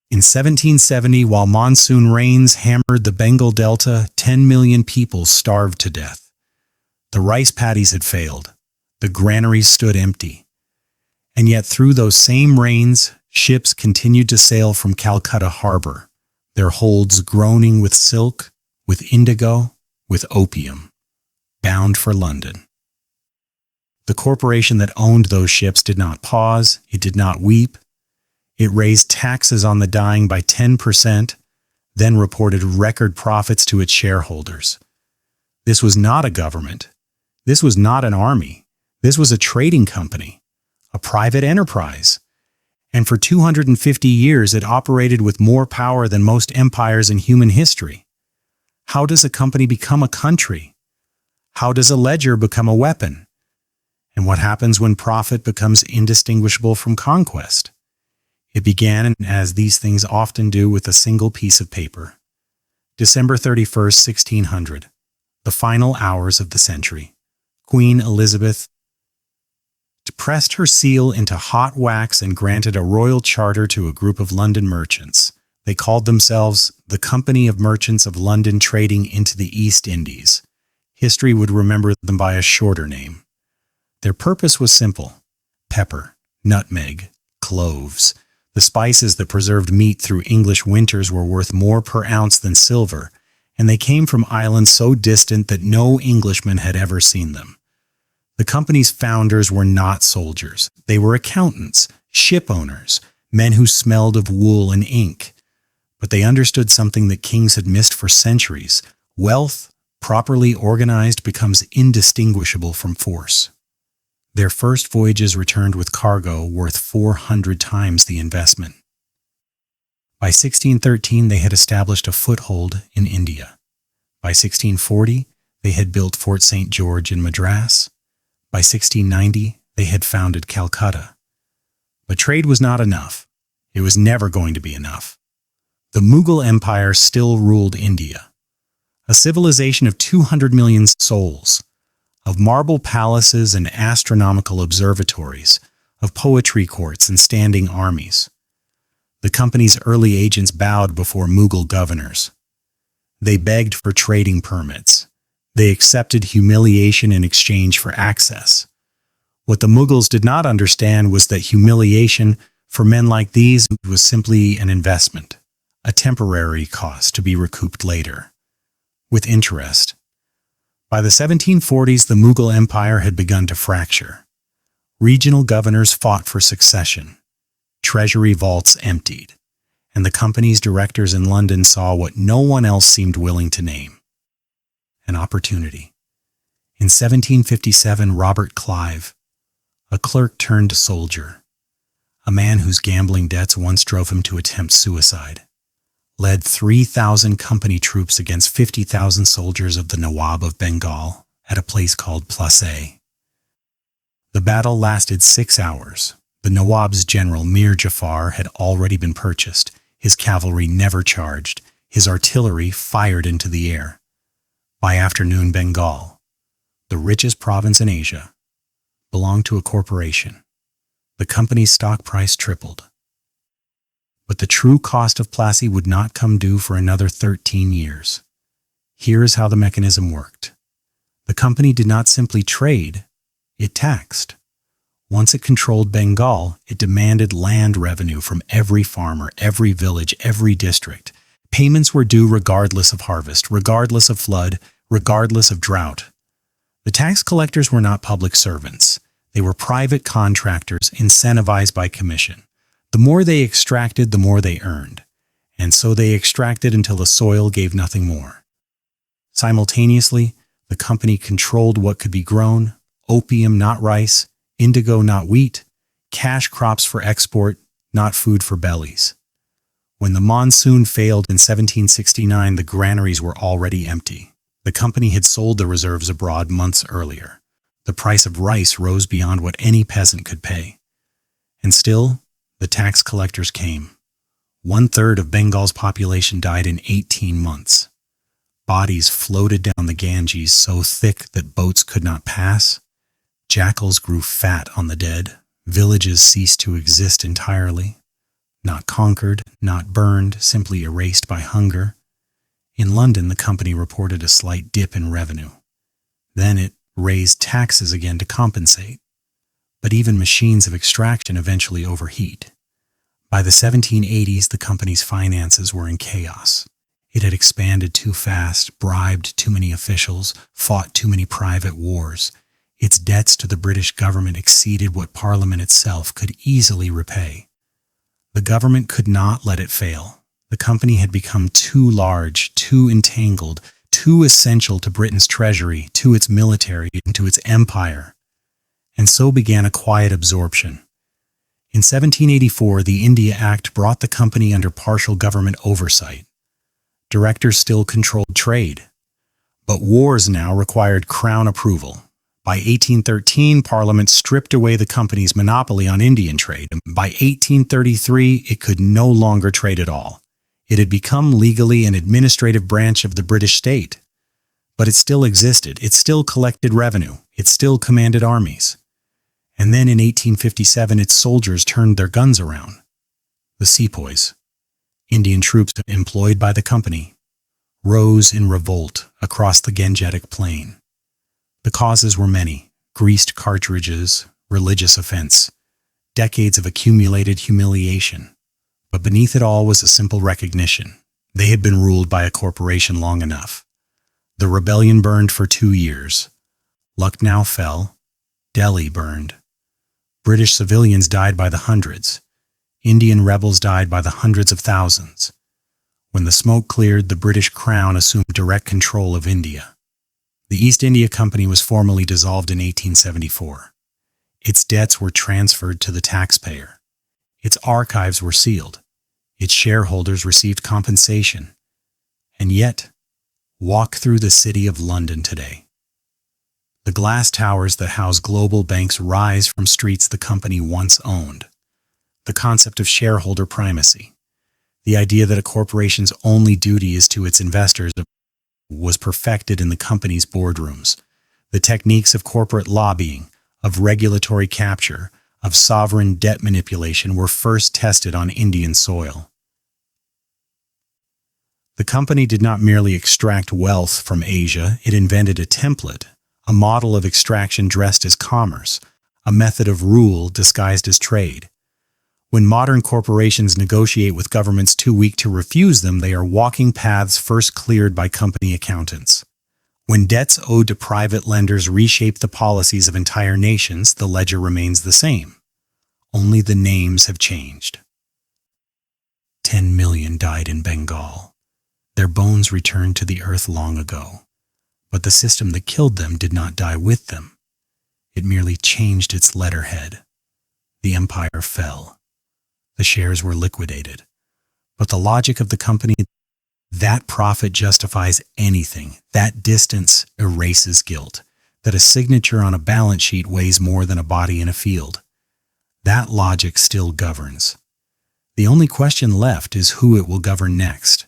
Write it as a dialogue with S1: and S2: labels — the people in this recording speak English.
S1: In 1770, while monsoon rains hammered the Bengal Delta, 10 million people starved to death. The rice paddies had failed. The granaries stood empty. And yet through those same rains, ships continued to sail from Calcutta harbor, their holds groaning with silk, with indigo, with opium, bound for London. The corporation that owned those ships did not pause, it did not weep. It raised taxes on the dying by 10%, then reported record profits to its shareholders. This was not a government. This was not an army. This was a trading company, a private enterprise. And for 250 years it operated with more power than most empires in human history. How does a company become a country? How does a ledger become a weapon? And what happens when profit becomes indistinguishable from conquest? It began, as these things often do, with a single piece of paper. December 31st, 1600, the final hours of the century. Queen Elizabeth pressed her seal into hot wax and granted a royal charter to a group of London merchants. They called themselves the Company of Merchants of London Trading into the East Indies. History would remember them by a shorter name. Their purpose was simple: pepper, nutmeg, cloves. The spices that preserved meat through English winters were worth more per ounce than silver, and they came from islands so distant that no Englishman had ever seen them. The company's founders were not soldiers. They were accountants, ship owners, men who smelled of wool and ink. But they understood something that kings had missed for centuries. Wealth, properly organized, becomes indistinguishable from force. Their first voyages returned with cargo worth 400 times the investment. By 1613, they had established a foothold in India. By 1640, they had built Fort St. George in Madras. By 1690, they had founded Calcutta. But trade was not enough. It was never going to be enough. The Mughal Empire still ruled India, a civilization of 200 million souls, of marble palaces and astronomical observatories, of poetry courts and standing armies. The company's early agents bowed before Mughal governors. They begged for trading permits. They accepted humiliation in exchange for access. What the Mughals did not understand was that humiliation for men like these was simply an investment, a temporary cost to be recouped later, with interest. By the 1740s, the Mughal Empire had begun to fracture. Regional governors fought for succession. Treasury vaults emptied, and the company's directors in London saw what no one else seemed willing to name: an opportunity. In 1757, Robert Clive, a clerk turned soldier, a man whose gambling debts once drove him to attempt suicide, led 3,000 company troops against 50,000 soldiers of the Nawab of Bengal at a place called Plassey. The battle lasted 6 hours. The Nawab's general, Mir Jafar, had already been purchased. His cavalry never charged. His artillery fired into the air. By afternoon, Bengal, the richest province in Asia, belonged to a corporation. The company's stock price tripled. But the true cost of Plassey would not come due for another 13 years. Here is how the mechanism worked. The company did not simply trade, it taxed. Once it controlled Bengal, it demanded land revenue from every farmer, every village, every district. Payments were due regardless of harvest, regardless of flood, regardless of drought. The tax collectors were not public servants. They were private contractors incentivized by commission. The more they extracted, the more they earned. And so they extracted until the soil gave nothing more. Simultaneously, the company controlled what could be grown: opium, not rice; indigo, not wheat; cash crops for export, not food for bellies. When the monsoon failed in 1769, the granaries were already empty. The company had sold the reserves abroad months earlier. The price of rice rose beyond what any peasant could pay. And still, the tax collectors came. 1/3 of Bengal's population died in 18 months. Bodies floated down the Ganges so thick that boats could not pass. Jackals grew fat on the dead. Villages ceased to exist entirely. Not conquered, not burned, simply erased by hunger. In London, the company reported a slight dip in revenue. Then it raised taxes again to compensate. But even machines of extraction eventually overheat. By the 1780s, the company's finances were in chaos. It had expanded too fast, bribed too many officials, fought too many private wars. Its debts to the British government exceeded what Parliament itself could easily repay. The government could not let it fail. The company had become too large, too entangled, too essential to Britain's treasury, to its military, and to its empire. And so began a quiet absorption. In 1784, the India Act brought the company under partial government oversight. Directors still controlled trade. But wars now required Crown approval. By 1813, Parliament stripped away the company's monopoly on Indian trade. By 1833, it could no longer trade at all. It had become legally an administrative branch of the British state. But it still existed. It still collected revenue. It still commanded armies. And then in 1857, its soldiers turned their guns around. The sepoys, Indian troops employed by the company, rose in revolt across the Gangetic Plain. The causes were many: greased cartridges, religious offense, decades of accumulated humiliation. But beneath it all was a simple recognition. They had been ruled by a corporation long enough. The rebellion burned for 2 years. Lucknow fell. Delhi burned. British civilians died by the hundreds. Indian rebels died by the hundreds of thousands. When the smoke cleared, the British Crown assumed direct control of India. The East India Company was formally dissolved in 1874. Its debts were transferred to the taxpayer. Its archives were sealed. Its shareholders received compensation. And yet, walk through the city of London today. The glass towers that house global banks rise from streets the company once owned. The concept of shareholder primacy, the idea that a corporation's only duty is to its investors, was perfected in the company's boardrooms. The techniques of corporate lobbying, of regulatory capture, of sovereign debt manipulation were first tested on Indian soil. The company did not merely extract wealth from Asia, it invented a template, a model of extraction dressed as commerce, a method of rule disguised as trade. When modern corporations negotiate with governments too weak to refuse them, they are walking paths first cleared by company accountants. When debts owed to private lenders reshape the policies of entire nations, the ledger remains the same. Only the names have changed. 10 million died in Bengal. Their bones returned to the earth long ago. But the system that killed them did not die with them. It merely changed its letterhead. The empire fell. The shares were liquidated. But the logic of the company, that profit justifies anything. That distance erases guilt. That a signature on a balance sheet weighs more than a body in a field. That logic still governs. The only question left is who it will govern next.